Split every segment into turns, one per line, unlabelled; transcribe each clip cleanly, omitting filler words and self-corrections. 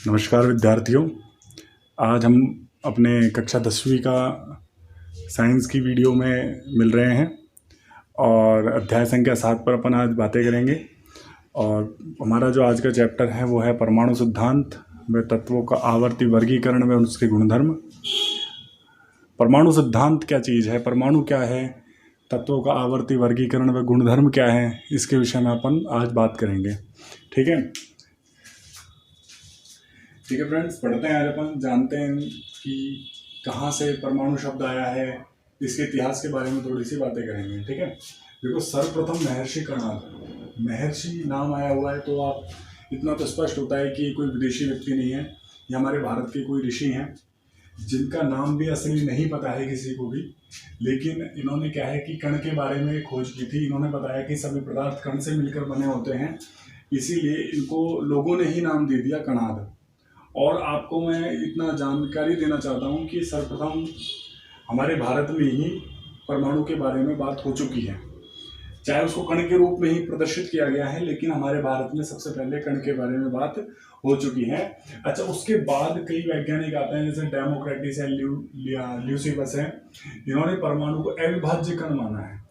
नमस्कार विद्यार्थियों। आज हम अपने कक्षा 10वीं का साइंस की वीडियो में मिल रहे हैं और अध्याय संख्या 7 पर अपन आज बातें करेंगे। और हमारा जो आज का चैप्टर है वो है परमाणु सिद्धांत व तत्वों का आवर्ती वर्गीकरण व उसके गुणधर्म। परमाणु सिद्धांत क्या चीज़ है, परमाणु क्या है, तत्वों का आवर्ती वर्गीकरण व गुणधर्म क्या है, इसके विषय में अपन आज बात करेंगे। ठीक है फ्रेंड्स, पढ़ते हैं। आज अपन जानते हैं कि कहाँ से परमाणु शब्द आया है, इसके इतिहास के बारे में थोड़ी सी बातें करेंगे। ठीक है, देखो सर्वप्रथम महर्षि कणाद, महर्षि नाम आया हुआ है तो आप इतना तो स्पष्ट होता है कि कोई विदेशी व्यक्ति नहीं है, ये हमारे भारत के कोई ऋषि हैं जिनका नाम भी असली नहीं पता है किसी को भी। लेकिन इन्होंने क्या है कि कण के बारे में खोज की थी। इन्होंने बताया कि सभी पदार्थ कण से मिलकर बने होते हैं, इसीलिए इनको लोगों ने ही नाम दे दिया कणाद। और आपको मैं इतना जानकारी देना चाहता हूँ कि सर्वप्रथम हमारे भारत में ही परमाणु के बारे में बात हो चुकी है, चाहे उसको कण के रूप में ही प्रदर्शित किया गया है, लेकिन हमारे भारत में सबसे पहले कण के बारे में बात हो चुकी है। अच्छा, उसके बाद कई वैज्ञानिक आते हैं जैसे डेमोक्रेटिस है, ल्यूसिफस है। इन्होंने परमाणु को अविभाज्य कण माना है,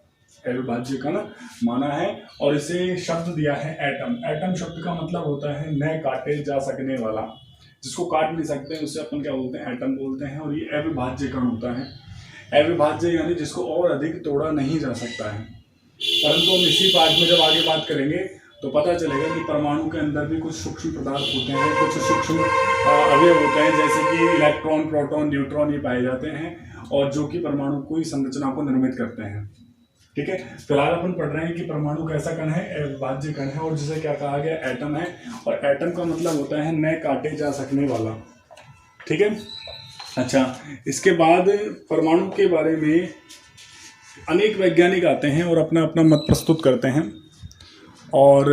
अविभाज्य कण माना है और इसे शब्द दिया है एटम। एटम शब्द का मतलब होता है न काटे जा सकने वाला, जिसको काट नहीं सकते हैं उसे अपन क्या बोलते हैं, एटम बोलते हैं। और ये अविभाज्य कण होता है। अविभाज्य यानी जिसको और अधिक तोड़ा नहीं जा सकता है। परंतु हम इसी पार्ट में जब आगे बात करेंगे तो पता चलेगा कि परमाणु के अंदर भी कुछ सूक्ष्म पदार्थ होते हैं, कुछ सूक्ष्म अवयव होते हैं, जैसे कि इलेक्ट्रॉन, प्रोटॉन, न्यूट्रॉन, ये पाए जाते हैं और जो कि परमाणु की संरचना को निर्मित करते हैं। ठीक है, फिलहाल अपन पढ़ रहे हैं कि परमाणु कैसा कण है, अविभाज्य कण है और जिसे क्या कहा गया, एटम है। और एटम का मतलब होता है न काटे जा सकने वाला। ठीक है, अच्छा, इसके बाद परमाणु के बारे में अनेक वैज्ञानिक आते हैं और अपना अपना मत प्रस्तुत करते हैं और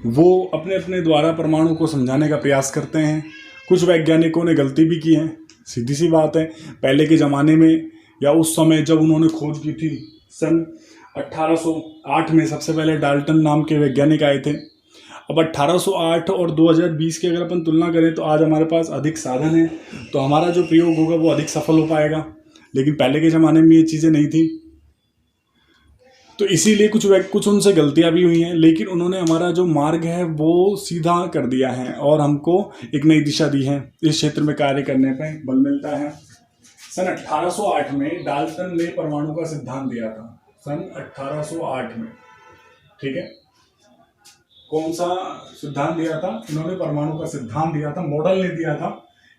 वो अपने अपने द्वारा परमाणु को समझाने का प्रयास करते हैं। कुछ वैज्ञानिकों ने गलती भी की है, सीधी सी बात है। पहले के ज़माने में या उस समय जब उन्होंने खोज की थी, सन 1808 में सबसे पहले डाल्टन नाम के वैज्ञानिक आए थे। अब 1808 और 2020 की अगर अपन तुलना करें तो आज हमारे पास अधिक साधन है, तो हमारा जो प्रयोग होगा वो अधिक सफल हो पाएगा। लेकिन पहले के ज़माने में ये चीज़ें नहीं थी, तो इसीलिए कुछ उनसे गलतियां भी हुई हैं। लेकिन उन्होंने हमारा जो मार्ग है वो सीधा कर दिया है और हमको एक नई दिशा दी है। इस क्षेत्र में कार्य करने पर बल मिलता है। सन 1808 में डाल्टन ने परमाणु का सिद्धांत दिया था, सन 1808 में। ठीक है, कौन सा सिद्धांत दिया था? इन्होंने परमाणु का सिद्धांत दिया था, मॉडल नहीं दिया था,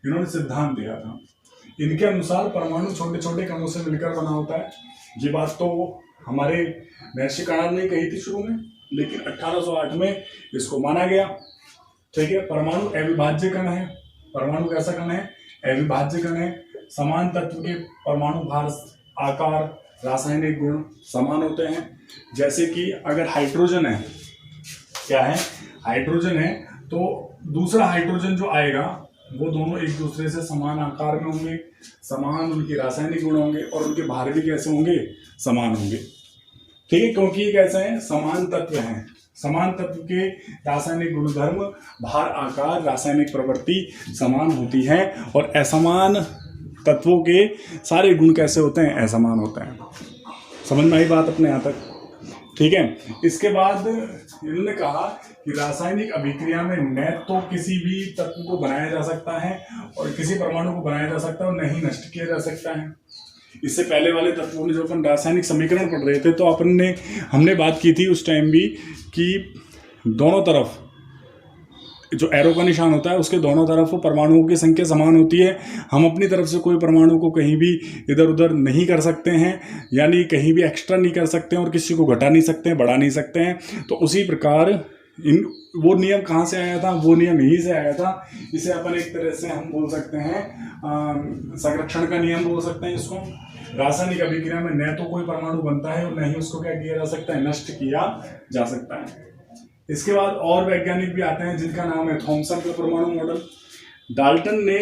इन्होंने सिद्धांत दिया था। इनके अनुसार परमाणु छोटे छोटे कणों से मिलकर बना होता है। ये बात तो हमारे महर्षि कणाद ने कही थी शुरू में, लेकिन 1808 में इसको माना गया। ठीक है, परमाणु अविभाज्य कण है। परमाणु कैसा कण है? अविभाज्य कण है। समान तत्व के परमाणु भार, आकार, रासायनिक गुण समान होते हैं। जैसे कि अगर हाइड्रोजन है, क्या है, हाइड्रोजन है, तो दूसरा हाइड्रोजन जो आएगा वो दोनों एक दूसरे से समान आकार में होंगे, समान उनके रासायनिक गुण होंगे और उनके भार भी कैसे होंगे, समान होंगे। ठीक है, क्योंकि ये कैसे हैं, समान तत्व हैं। समान तत्व के रासायनिक गुणधर्म, भार, आकार, रासायनिक प्रवृत्ति समान होती है और असमान तत्वों के सारे गुण कैसे होते हैं, असमान होते हैं। समझ में आई बात अपने यहाँ तक? ठीक है, इसके बाद इन्होंने कहा कि रासायनिक अभिक्रिया में न तो किसी भी तत्व को बनाया जा सकता है और किसी परमाणु को बनाया जा सकता है और नहीं नष्ट किया जा सकता है। इससे पहले वाले तत्वों में जो अपन रासायनिक समीकरण पढ़ रहे थे तो हमने बात की थी उस टाइम भी कि दोनों तरफ जो एरो का निशान होता है उसके दोनों तरफ परमाणुओं की संख्या समान होती है। हम अपनी तरफ से कोई परमाणु को कहीं भी इधर उधर नहीं कर सकते हैं, यानी कहीं भी एक्स्ट्रा नहीं कर सकते हैं और किसी को घटा नहीं सकते हैं, बढ़ा नहीं सकते हैं। तो उसी प्रकार वो नियम कहाँ से आया था? वो नियम यहीं से आया था। इसे अपन एक तरह से हम बोल सकते हैं संरक्षण का नियम बोल सकते हैं इसको। रासायनिक अभिक्रिया में न तो कोई परमाणु बनता है और न ही उसको क्या किया जा सकता है, नष्ट किया जा सकता है। इसके बाद और वैज्ञानिक भी आते हैं जिनका नाम है थॉमसन का परमाणु मॉडल। डाल्टन ने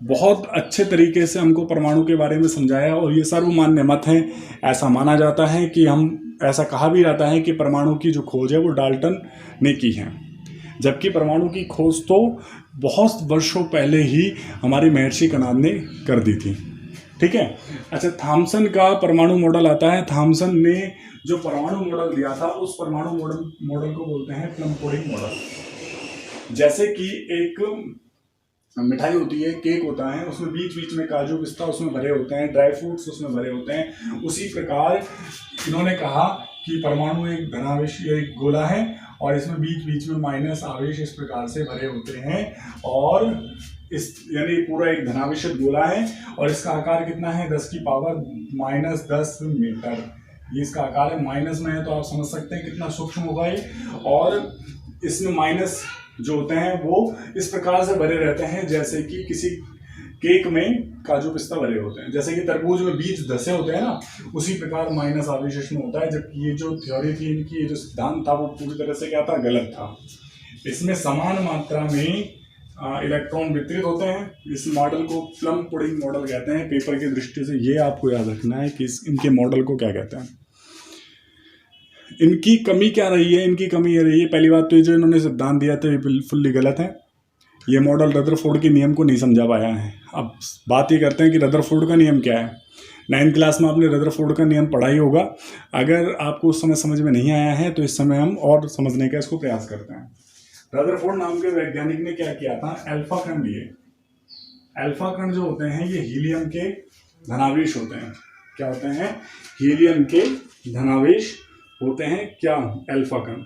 बहुत अच्छे तरीके से हमको परमाणु के बारे में समझाया और ये सर्वमान्य मत है। ऐसा माना जाता है कि ऐसा कहा भी जाता है कि परमाणु की जो खोज है वो डाल्टन ने की है। जबकि परमाणु की खोज तो बहुत वर्षों पहले ही हमारे महर्षि कणाद ने कर दी थी। ठीक है। अच्छा, थॉमसन का परमाणु मॉडल आता है। थॉमसन ने जो परमाणु मॉडल दिया था उस परमाणु मॉडल को बोलते हैं प्लम पुडिंग मॉडल। जैसे कि एक मिठाई होती है, केक होता है, उसमें बीच बीच में काजू पिस्ता उसमें भरे होते हैं, ड्राई फ्रूट्स उसमें भरे होते हैं, उसी प्रकार इन्होंने कहा कि परमाणु एक धनावेश एक गोला है और इसमें बीच बीच में माइनस आवेश इस प्रकार से भरे होते हैं और इस यानी पूरा एक धनावेशित गोला है और इसका आकार कितना है 10 की पावर -10 मीटर। ये इसका आकार है, माइनस में है तो आप समझ सकते हैं कितना सूक्ष्म होगा ये। और इसमें माइनस जो होते हैं वो इस प्रकार से भरे रहते हैं जैसे कि किसी केक में काजू पिस्ता भरे होते हैं, जैसे कि तरबूज में बीज धसे होते हैं ना, उसी प्रकार माइनस आवेश इसमें होता है। जबकि ये जो थ्योरी थी इनकी, ये जो सिद्धांत था वो पूरी तरह से क्या था, गलत था। इसमें समान मात्रा में इलेक्ट्रॉन वितरित होते हैं। इस मॉडल को प्लम पुडिंग मॉडल कहते हैं। पेपर की दृष्टि से ये आपको याद रखना है कि इनके मॉडल को क्या कहते हैं। इनकी कमी क्या रही है? इनकी कमी ये रही है, पहली बात तो ये जो इन्होंने सिद्धांत दिया था ये बिल्कुल गलत है। ये मॉडल रदरफोर्ड के नियम को नहीं समझा पाया है। अब बात ये करते हैं कि रदरफोर्ड का नियम क्या है। 9th क्लास में आपने रदरफोर्ड का नियम पढ़ा ही होगा। अगर आपको उस समय समझ में नहीं आया है तो इस समय हम और समझने का इसको प्रयास करते हैं। रदरफोर्ड नाम के वैज्ञानिक ने क्या किया था, अल्फा कण लिए। अल्फा कण जो होते हैं ये हीलियम के धनावेश होते हैं। क्या होते हैं? हीलियम के धनावेश होते हैं। क्या? अल्फा कण।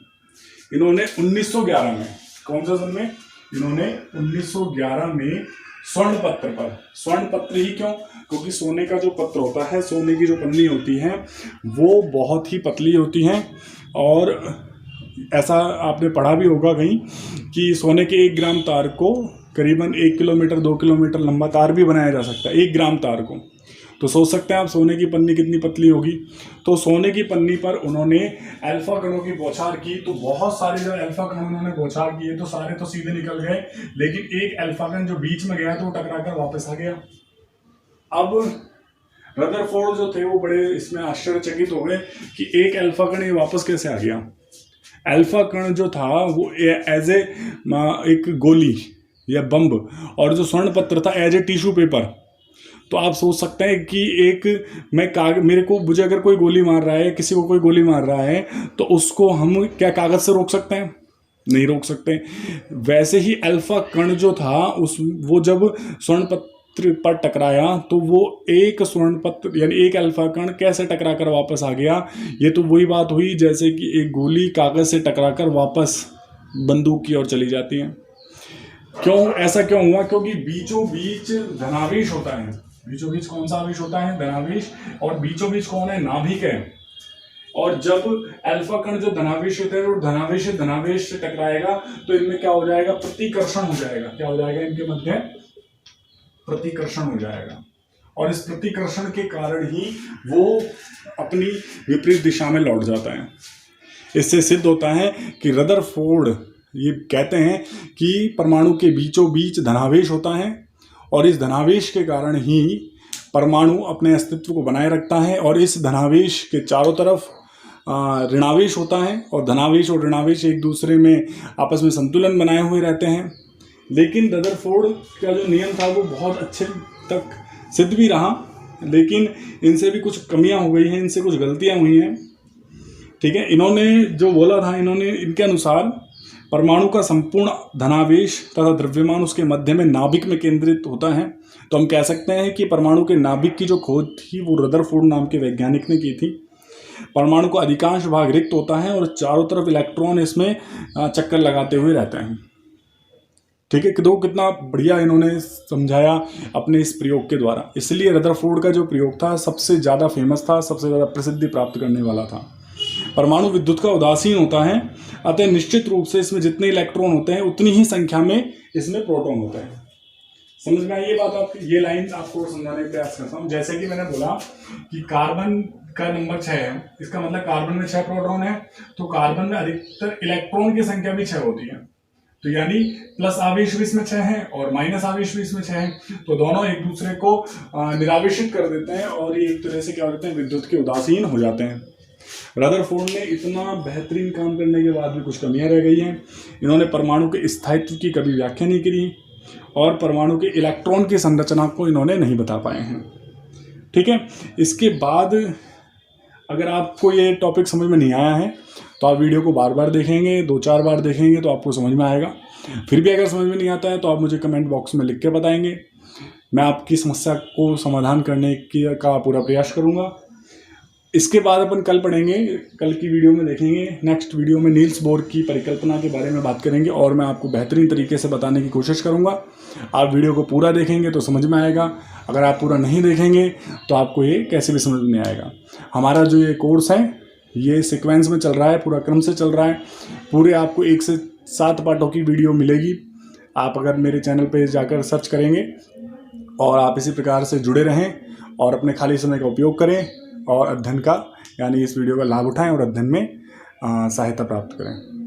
इन्होंने 1911 में, कौन सा सन में? इन्होंने 1911 में स्वर्ण पत्र पर, स्वर्ण पत्र ही क्यों? क्योंकि सोने का जो पत्र होता है, सोने की जो पन्नी होती है वो बहुत ही पतली होती है और ऐसा आपने पढ़ा भी होगा कहीं कि सोने के 1 ग्राम तार को करीबन 1 किलोमीटर 2 किलोमीटर लंबा तार भी बनाया जा सकता है, 1 ग्राम तार को। तो सोच सकते हैं आप सोने की पन्नी कितनी पतली होगी। तो सोने की पन्नी पर उन्होंने अल्फा कणों की बौछार की, तो बहुत सारे जो अल्फा कण उन्होंने बौछार किए तो सारे तो सीधे निकल गए, लेकिन एक अल्फा कण जो बीच में गया तो वो टकराकर वापस आ गया। अब रदरफोर्ड जो थे वो बड़े इसमें आश्चर्यचकित हो गए कि एक अल्फा कण ये वापस कैसे आ गया। अल्फा कण जो था वो एज ए एक गोली या बम्ब, और जो स्वर्ण पत्र था एज ए टिश्यू पेपर। तो आप सोच सकते हैं कि मुझे अगर कोई गोली मार रहा है, किसी को कोई गोली मार रहा है, तो उसको हम क्या कागज से रोक सकते हैं? नहीं रोक सकते। वैसे ही अल्फा कण जो था वो जब स्वर्ण पत्र पर टकराया तो वो एक स्वर्ण पत्र यानी एक अल्फा कण कैसे टकरा कर वापस आ गया। ये तो वही बात हुई जैसे कि एक गोली कागज से टकराकर वापस बंदूक की ओर चली जाती है। क्यों ऐसा क्यों हुआ? क्योंकि बीचों बीच धनावेश होता है। बीचों बीच कौन सा आवेश होता है? धनावेश। और बीचों बीच कौन है? नाभिक है। और जब अल्फा कण जो धनावेश होते हैं वो धनावेश से टकराएगा तो इनमें क्या हो जाएगा? प्रतिकर्षण हो जाएगा। क्या हो जाएगा? इनके मध्य प्रतिकर्षण हो जाएगा। और इस प्रतिकर्षण के कारण ही वो अपनी विपरीत दिशा में लौट जाता है। इससे सिद्ध होता है कि रदरफोर्ड ये कहते हैं कि परमाणु के बीचों बीच धनावेश होता है और इस धनावेश के कारण ही परमाणु अपने अस्तित्व को बनाए रखता है। और इस धनावेश के चारों तरफ ऋणावेश होता है और धनावेश और ऋणावेश एक दूसरे में आपस में संतुलन बनाए हुए रहते हैं। लेकिन रदरफोर्ड का जो नियम था वो बहुत अच्छे तक सिद्ध भी रहा, लेकिन इनसे भी कुछ कमियां हो गई हैं, इनसे कुछ गलतियां हुई हैं। ठीक है। इन्होंने जो बोला था, इनके अनुसार परमाणु का संपूर्ण धनावेश तथा द्रव्यमान उसके मध्य में नाभिक में केंद्रित होता है। तो हम कह सकते हैं कि परमाणु के नाभिक की जो खोज थी वो रदरफोर्ड नाम के वैज्ञानिक ने की थी। परमाणु का अधिकांश भाग रिक्त होता है और चारों तरफ इलेक्ट्रॉन इसमें चक्कर लगाते हुए रहते हैं। ठीक है। तो कितना बढ़िया इन्होंने समझाया अपने इस प्रयोग के द्वारा। इसलिए रदरफोर्ड का जो प्रयोग था सबसे ज़्यादा फेमस था, सबसे ज़्यादा प्रसिद्धि प्राप्त करने वाला था। परमाणु विद्युत का उदासीन होता है, अतः निश्चित रूप से इसमें जितने इलेक्ट्रॉन होते हैं उतनी ही संख्या में इसमें प्रोटॉन होते हैं। समझ में आई ये बात? आपकी ये लाइन आपको समझाने का प्रयास करता हूँ। जैसे कि मैंने बोला कि कार्बन का नंबर 6 है, इसका मतलब कार्बन में 6 प्रोटॉन है, तो कार्बन में अधिकतर इलेक्ट्रॉन की संख्या भी 6 होती है। तो यानी प्लस आवेश भी इसमें 6 है और माइनस आवेश भी इसमें 6 है, तो दोनों एक दूसरे को निरावेशित कर देते हैं और ये एक तरह से क्या होते हैं? विद्युत के उदासीन हो जाते हैं। रदरफोर्ड ने इतना बेहतरीन काम करने के बाद भी कुछ कमियां रह गई हैं। इन्होंने परमाणु के स्थायित्व की कभी व्याख्या नहीं करी और परमाणु के इलेक्ट्रॉन की संरचना को इन्होंने नहीं बता पाए हैं। ठीक है, इसके बाद अगर आपको ये टॉपिक समझ में नहीं आया है तो आप वीडियो को बार बार देखेंगे, 2-4 बार देखेंगे तो आपको समझ में आएगा। फिर भी अगर समझ में नहीं आता है तो आप मुझे कमेंट बॉक्स में लिख के बताएंगे, मैं आपकी समस्या को समाधान करने का पूरा प्रयास करूँगा। इसके बाद अपन कल पढ़ेंगे, कल की वीडियो में देखेंगे, नेक्स्ट वीडियो में नील्स बोर की परिकल्पना के बारे में बात करेंगे और मैं आपको बेहतरीन तरीके से बताने की कोशिश करूंगा। आप वीडियो को पूरा देखेंगे तो समझ में आएगा, अगर आप पूरा नहीं देखेंगे तो आपको ये कैसे भी समझ में नहीं आएगा। हमारा जो ये कोर्स है ये सीक्वेंस में चल रहा है, पूरा क्रम से चल रहा है। पूरे आपको 1 से 7 पार्टों की वीडियो मिलेगी। आप अगर मेरे चैनल पर जाकर सर्च करेंगे और आप इसी प्रकार से जुड़े रहें और अपने खाली समय का उपयोग करें और अध्ययन का यानी इस वीडियो का लाभ उठाएं और अध्ययन में सहायता प्राप्त करें।